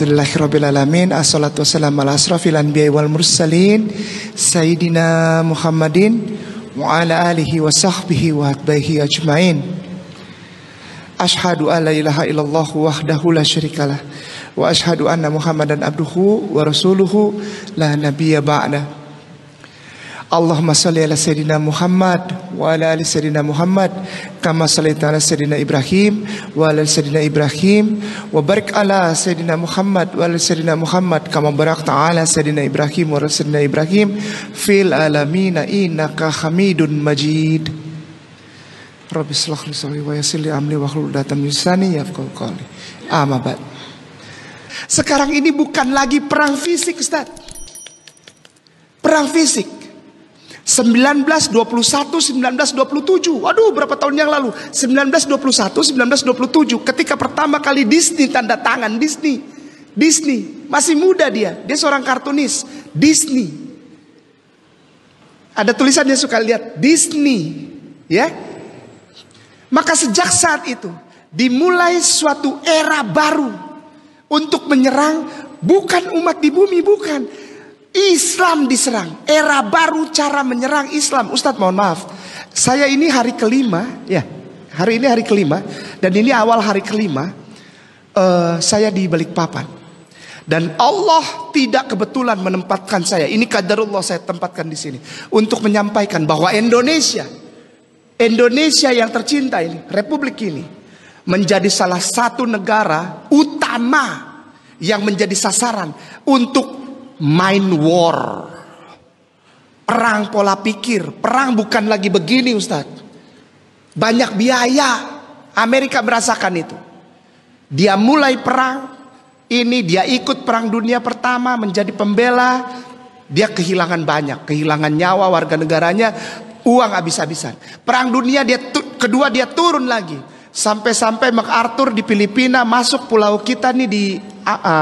Alhamdulillahirabbil alamin. Assalatu wassalamu ala asrofil anbiya'i wal mursalin Sayyidina Muhammadin wa ala alihi wa sahbihi wa atba'ihi ajma'in. Ashhadu an la ilaha illallah wahdahu la syarikalah wa ashhadu anna Muhammadan abduhu wa rasuluhu la nabiyya ba'da. Allahumma salli ala Sayyidina Muhammad wa ala ali Sayyidina Muhammad kama sallaita ala Sayyidina Ibrahim wa ala Sayyidina Ibrahim wa barik ala Sayyidina Muhammad wa ala Sayyidina Muhammad kama barakta ala Sayyidina Ibrahim wa ala Sayyidina Ibrahim fil alamina innaka Hamidun Majid. Rabbi shrah li sadri wa yassir li amri wahlul 'uqdatam min lisani yafqahu qawli. Amma ba'd. Sekarang ini bukan lagi perang fisik, Ustaz. Perang fisik. 1921, 1927. Waduh, berapa tahun yang lalu? 1921, 1927. Ketika pertama kali Disney tanda tangan. Disney masih muda dia seorang kartunis. Disney. Ada tulisannya, suka lihat Disney, ya. Maka sejak saat itu dimulai suatu era baru untuk menyerang bukan umat di bumi, bukan. Islam diserang. Era baru cara menyerang Islam. Ustadz mohon maaf, saya ini hari kelima, ya. Hari ini hari kelima, dan ini awal hari kelima saya di Balikpapan. Dan Allah tidak kebetulan menempatkan saya. Ini qadarullah, saya tempatkan di sini untuk menyampaikan bahwa Indonesia yang tercinta ini, Republik ini, menjadi salah satu negara utama yang menjadi sasaran untuk mind war. Perang pola pikir. Perang bukan lagi begini, Ustaz. Banyak biaya. Amerika merasakan itu. Dia mulai perang ini, dia ikut perang dunia pertama, menjadi pembela. Dia kehilangan banyak, kehilangan nyawa warga negaranya, uang habis-habisan. Perang dunia kedua dia turun lagi. Sampai-sampai MacArthur di Filipina masuk pulau kita nih di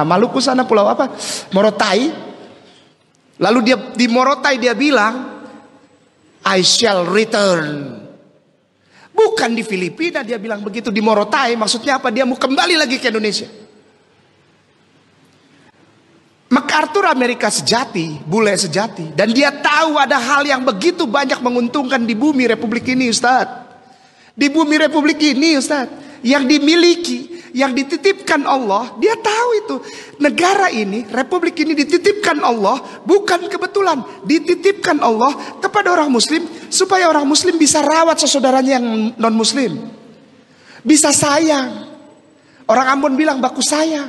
Maluku sana, pulau apa? Morotai. Lalu dia di Morotai dia bilang, I shall return. Bukan di Filipina dia bilang begitu, di Morotai. Maksudnya apa? Dia mau kembali lagi ke Indonesia. MacArthur Amerika sejati, bule sejati. Dan dia tahu ada hal yang begitu banyak menguntungkan di bumi Republik ini, Ustaz. Di bumi Republik ini, Ustaz, yang dimiliki, yang dititipkan Allah, dia tahu itu. Negara ini, Republik ini dititipkan Allah, bukan kebetulan. Dititipkan Allah kepada orang Muslim, supaya orang Muslim bisa rawat saudaranya yang non Muslim, bisa sayang. Orang Ambon bilang baku sayang.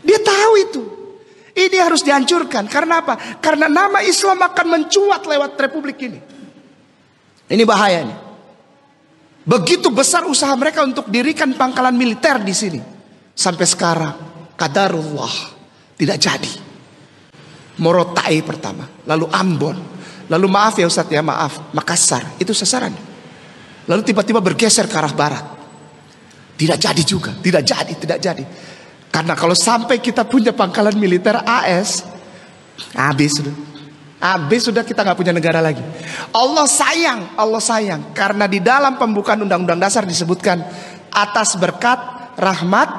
Dia tahu itu. Ini harus dihancurkan. Karena apa? Karena nama Islam akan mencuat lewat Republik ini. Ini bahayanya. Begitu besar usaha mereka untuk dirikan pangkalan militer di sini. Sampai sekarang, qadarullah, tidak jadi. Morotai pertama, lalu Ambon, lalu maaf ya Ustadz ya, maaf, Makassar, itu sasaran. Lalu tiba-tiba bergeser ke arah barat. Tidak jadi juga, tidak jadi. Karena kalau sampai kita punya pangkalan militer AS, habis sudah kita nggak punya negara lagi. Allah sayang, karena di dalam pembukaan Undang-Undang Dasar disebutkan atas berkat rahmat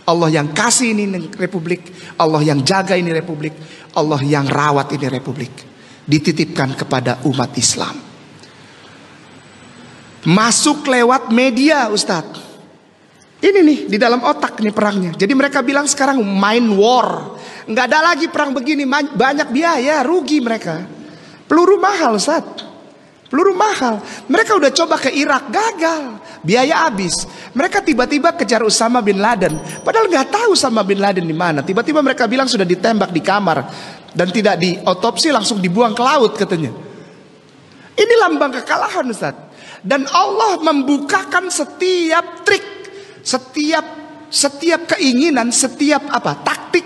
Allah yang kasih ini Republik, Allah yang jaga ini Republik, Allah yang rawat ini Republik, dititipkan kepada umat Islam. Masuk lewat media, Ustadz. Ini nih di dalam otak nih perangnya. Jadi mereka bilang sekarang mind war. Nggak ada lagi perang begini, banyak biaya, rugi mereka. Peluru mahal, Ustaz. Peluru mahal. Mereka udah coba ke Irak, gagal, biaya habis. Mereka tiba-tiba kejar Usama bin Laden, padahal nggak tahu Usama bin Laden di mana. Tiba-tiba mereka bilang sudah ditembak di kamar dan tidak diotopsi, langsung dibuang ke laut katanya. Ini lambang kekalahan, Ustaz. Dan Allah membukakan setiap trik, setiap keinginan, setiap taktik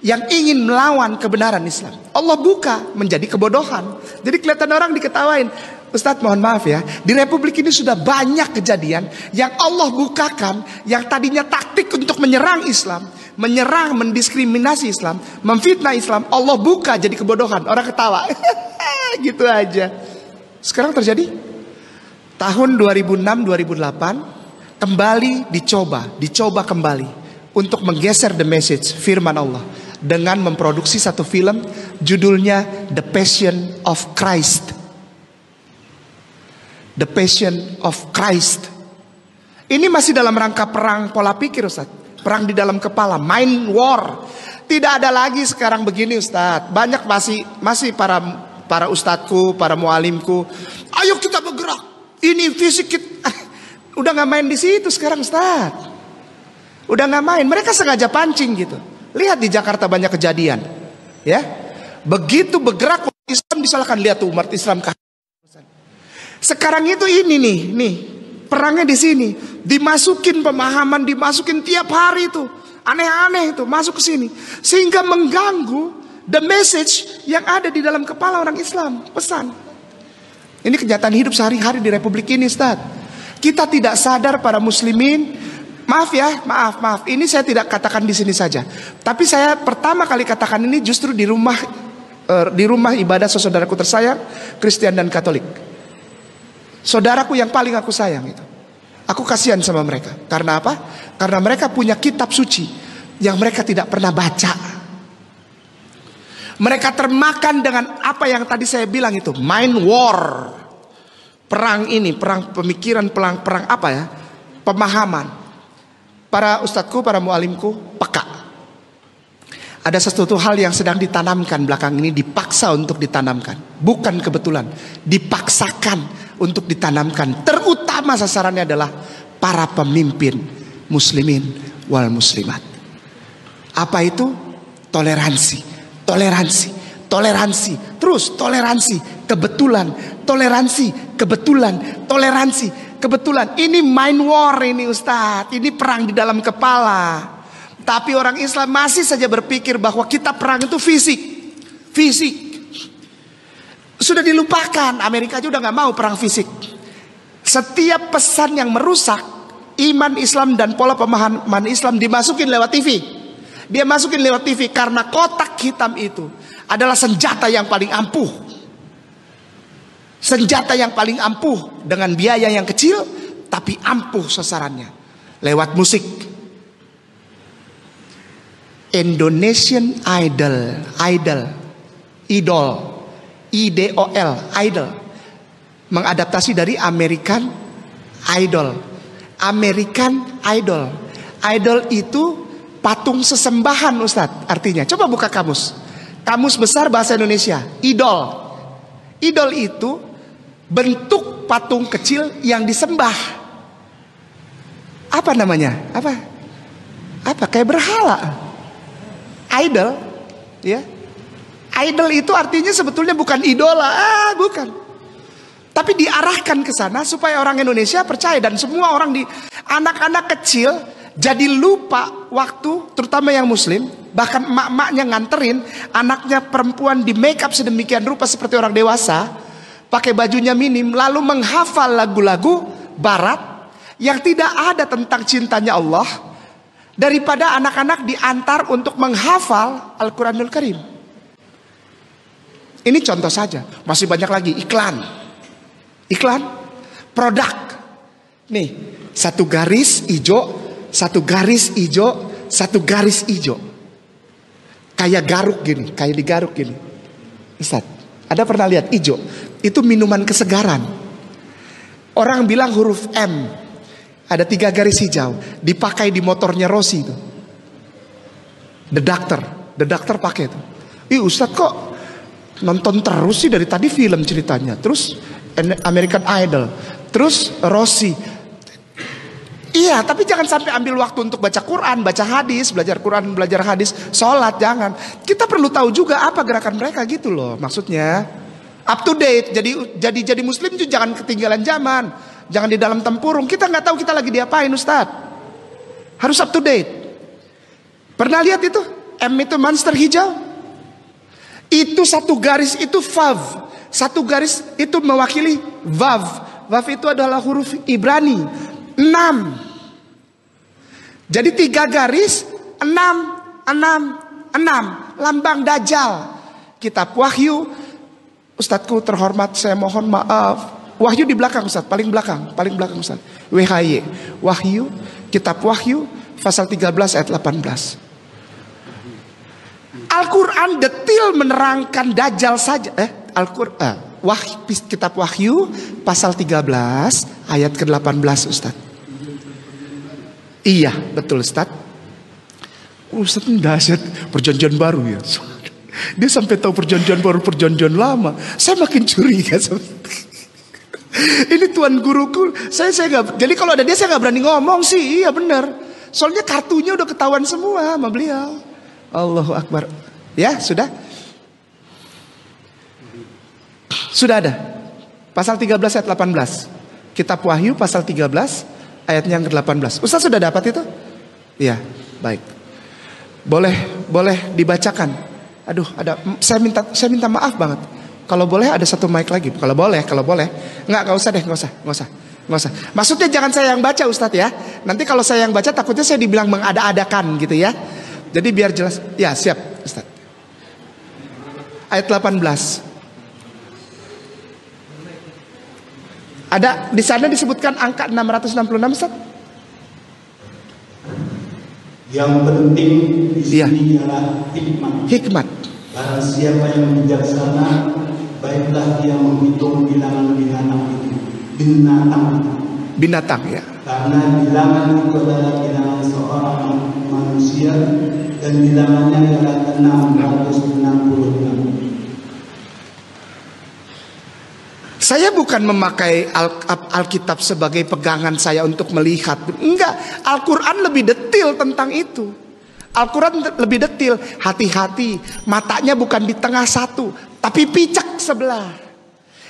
yang ingin melawan kebenaran Islam. Allah buka menjadi kebodohan. Jadi kelihatan orang diketawain. Ustadz mohon maaf ya, di Republik ini sudah banyak kejadian yang Allah bukakan, yang tadinya taktik untuk menyerang Islam, menyerang, mendiskriminasi Islam, memfitnah Islam, Allah buka jadi kebodohan. Orang ketawa. Gitu aja. Sekarang terjadi tahun 2006-2008 kembali dicoba kembali. untuk menggeser the message firman Allah dengan memproduksi satu film judulnya The Passion of Christ. The Passion of Christ. Ini masih dalam rangka perang pola pikir, Ustaz. Perang di dalam kepala, mind war. Tidak ada lagi sekarang begini, Ustaz. Banyak masih para ustadzku, para mualimku, ayo kita bergerak. Ini fisik kita. Udah nggak main di situ sekarang, Ustaz. Udah nggak main. Mereka sengaja pancing gitu. Lihat di Jakarta banyak kejadian, ya. Begitu bergerak umat Islam disalahkan. Lihat tuh umat Islam. Sekarang itu ini nih perangnya di sini. Dimasukin pemahaman, dimasukin tiap hari itu aneh-aneh itu masuk ke sini sehingga mengganggu the message yang ada di dalam kepala orang Islam. Pesan. Ini kenyataan hidup sehari-hari di Republik ini, Ustaz. Kita tidak sadar para muslimin. Maaf ya, maaf. Ini saya tidak katakan di sini saja. Tapi saya pertama kali katakan ini justru di rumah ibadah saudaraku tersayang, Kristen dan Katolik. Saudaraku yang paling aku sayang itu. Aku kasihan sama mereka. Karena apa? Karena mereka punya kitab suci yang mereka tidak pernah baca. Mereka termakan dengan apa yang tadi saya bilang itu, mind war. Perang ini, perang pemikiran, perang apa ya? Pemahaman. Para ustadzku, para mualimku peka. Ada sesuatu hal yang sedang ditanamkan belakang ini, dipaksa untuk ditanamkan. Bukan kebetulan, dipaksakan untuk ditanamkan. Terutama sasarannya adalah para pemimpin muslimin wal muslimat. Apa itu? Toleransi, toleransi, toleransi. Terus toleransi, kebetulan, toleransi, kebetulan, toleransi. Kebetulan ini mind war ini, Ustadz. Ini perang di dalam kepala. Tapi orang Islam masih saja berpikir bahwa kita perang itu fisik. Fisik. Sudah dilupakan. Amerika aja udah gak mau perang fisik. Setiap pesan yang merusak iman Islam dan pola pemahaman Islam dimasukin lewat TV. Dia masukin lewat TV karena kotak hitam itu adalah senjata yang paling ampuh. Senjata yang paling ampuh dengan biaya yang kecil tapi ampuh sasarannya. Lewat musik. Indonesian Idol, idol, idol, mengadaptasi dari American Idol. American Idol. Idol itu patung sesembahan, Ustadz. Artinya, coba buka kamus. Kamus besar bahasa Indonesia. Idol. Idol itu bentuk patung kecil yang disembah. Apa namanya? Apa? Kayak berhala. Idol, ya. Idol itu artinya sebetulnya bukan idola, bukan. Tapi diarahkan ke sana supaya orang Indonesia percaya dan semua orang anak-anak kecil jadi lupa waktu, terutama yang muslim, bahkan emak-emaknya nganterin anaknya perempuan di make up sedemikian rupa seperti orang dewasa, pakai bajunya minim, lalu menghafal lagu-lagu barat yang tidak ada tentang cintanya Allah, daripada anak-anak diantar untuk menghafal Al-Quranul Karim. Ini contoh saja, masih banyak lagi. Iklan, produk. Nih, satu garis hijau, satu garis hijau, satu garis hijau. Kayak garuk gini, kayak digaruk gini. Ustaz, ada pernah lihat hijau? Itu minuman kesegaran. Orang bilang huruf M. Ada 3 garis hijau, dipakai di motornya Rossi itu. The Doctor pakai itu. Ustadz kok nonton terus sih dari tadi film ceritanya. Terus American Idol, terus Rossi. Iya, tapi jangan sampai ambil waktu untuk baca Quran, baca hadis, belajar Quran, belajar hadis, sholat, jangan. Kita perlu tahu juga apa gerakan mereka gitu loh. Maksudnya up to date. Jadi muslim itu jangan ketinggalan zaman. Jangan di dalam tempurung. Kita nggak tahu kita lagi diapain, Ustaz. Harus up to date. Pernah lihat itu? M itu monster hijau. Itu satu garis itu vav. Satu garis itu mewakili vav. Vav itu adalah huruf Ibrani. 6. Jadi 3 garis 6. Lambang Dajjal. Kitab Wahyu. Ustadzku terhormat, saya mohon maaf. Wahyu di belakang, Ustaz, paling belakang Ustaz. WHY, Wahyu, kitab Wahyu, pasal 13 ayat 18. Al-Quran detil menerangkan Dajjal saja. Kitab Wahyu pasal 13 ayat ke-18 Ustaz. Iya betul Ustaz. Ustaz ini dahsyat, perjanjian baru ya. Dia sampai tahu perjanjian baru, perjanjian lama. Saya makin curiga. Ini tuan guruku. Saya nggak. Jadi kalau ada dia saya nggak berani ngomong sih. Iya benar. Soalnya kartunya udah ketahuan semua sama beliau. Allahu Akbar. Ya sudah. Sudah ada. Pasal 13 ayat 18. Kitab Wahyu pasal 13 ayatnya yang ke-18. Ustaz sudah dapat itu? Iya, baik. Boleh dibacakan. Aduh, saya minta maaf banget. Kalau boleh ada satu mic lagi. Kalau boleh. Nggak usah deh, nggak usah. Maksudnya jangan saya yang baca Ustadz ya. Nanti kalau saya yang baca takutnya saya dibilang mengada-adakan gitu ya. Jadi biar jelas. Ya siap Ustadz. Ayat 18. Ada di sana disebutkan angka 666 Ustadz. Yang penting di sini ialah hikmat. Barang siapa yang bijaksana, baiklah dia menghitung bilangan binatang ya. Karena bilangan itu adalah bilangan seorang manusia dan bilangannya ialah 666. Saya bukan memakai Alkitab sebagai pegangan saya untuk melihat. Enggak, Al-Quran lebih detail tentang itu. Al-Quran lebih detail. Hati-hati, matanya bukan di tengah satu, tapi picak sebelah.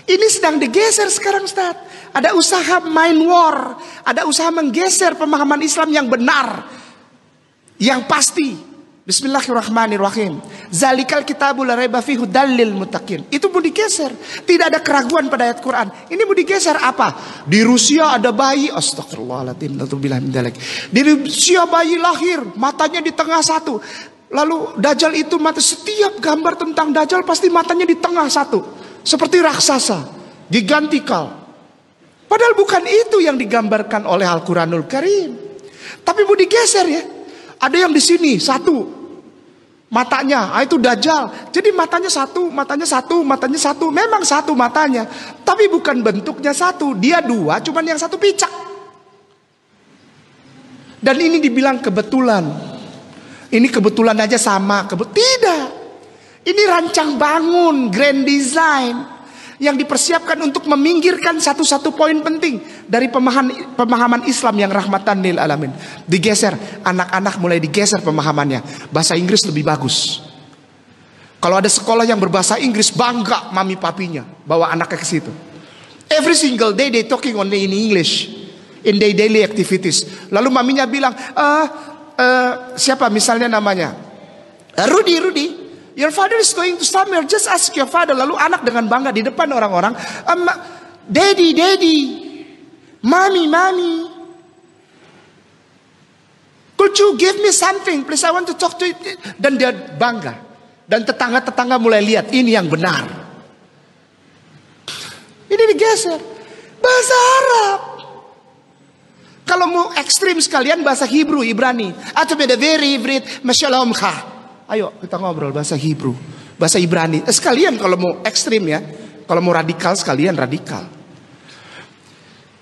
Ini sedang digeser sekarang Ustaz. Ada usaha mind war. Ada usaha menggeser pemahaman Islam yang benar, yang pasti. Bismillahirrahmanirrahim. Zalikal kitabul la raiba fihi dalil muttaqin. Itu mau digeser. Tidak ada keraguan pada ayat Quran. Ini mau digeser apa? Di Rusia ada bayi. Astagfirullahaladzim. Di Rusia bayi lahir, matanya di tengah satu. Lalu Dajjal itu mata. Setiap gambar tentang Dajjal pasti matanya di tengah satu. Seperti raksasa, gigantikal. Padahal bukan itu yang digambarkan oleh Al-Quranul Karim. Tapi mau digeser ya. Ada yang di sini satu matanya, itu Dajjal. Jadi matanya satu. Memang satu matanya, tapi bukan bentuknya satu. Dia dua, cuman yang satu picak. Dan ini dibilang kebetulan. Ini kebetulan aja sama. Tidak. Ini rancang bangun, grand design yang dipersiapkan untuk meminggirkan satu-satu poin penting dari pemahaman Islam yang rahmatan lil alamin. Digeser, anak-anak mulai digeser pemahamannya. Bahasa Inggris lebih bagus. Kalau ada sekolah yang berbahasa Inggris, bangga mami papinya bawa anaknya ke situ. Every single day they talking only in English in their daily activities. Lalu maminya bilang, siapa misalnya namanya? Rudy. Your father is going to somewhere. Just ask your father. Lalu anak dengan bangga di depan orang-orang, Daddy, Mommy. Could you give me something, please? I want to talk to you. Dan dia bangga. Dan tetangga-tetangga mulai lihat ini yang benar. Ini digeser. Bahasa Arab. Kalau mau ekstrim sekalian bahasa Hebrew, Ibrani. Atau beda very Ibrit, Mashalom kha. Ayo kita ngobrol bahasa Hebrew, bahasa Ibrani. Sekalian kalau mau ekstrim ya. Kalau mau radikal sekalian radikal.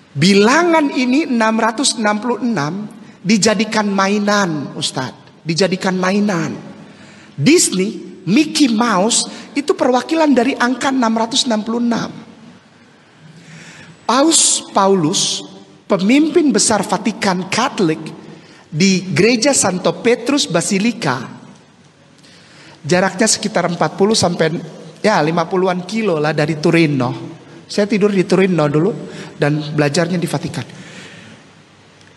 Bilangan ini 666 dijadikan mainan Ustadz. Dijadikan mainan. Disney, Mickey Mouse itu perwakilan dari angka 666. Paulus, pemimpin besar Vatikan Katolik di gereja Santo Petrus Basilika. Jaraknya sekitar 40 sampai 50-an kilo lah dari Torino. Saya tidur di Torino dulu dan belajarnya di Vatikan.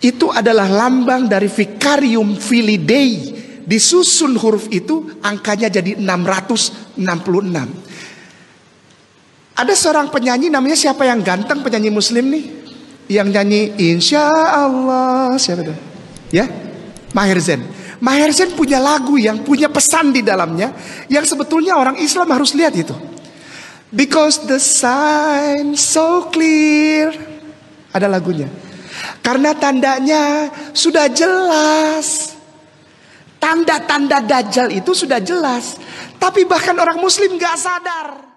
Itu adalah lambang dari Vicarium Filii Dei. Disusun huruf itu angkanya jadi 666. Ada seorang penyanyi namanya siapa yang ganteng, penyanyi muslim nih, yang nyanyi Insya Allah, siapa itu? Ya, Maher Zain. Maher Zain punya lagu yang punya pesan di dalamnya yang sebetulnya orang Islam harus lihat itu. Because the sign so clear. Ada lagunya. Karena tandanya sudah jelas. Tanda-tanda Dajjal itu sudah jelas. Tapi bahkan orang muslim gak sadar.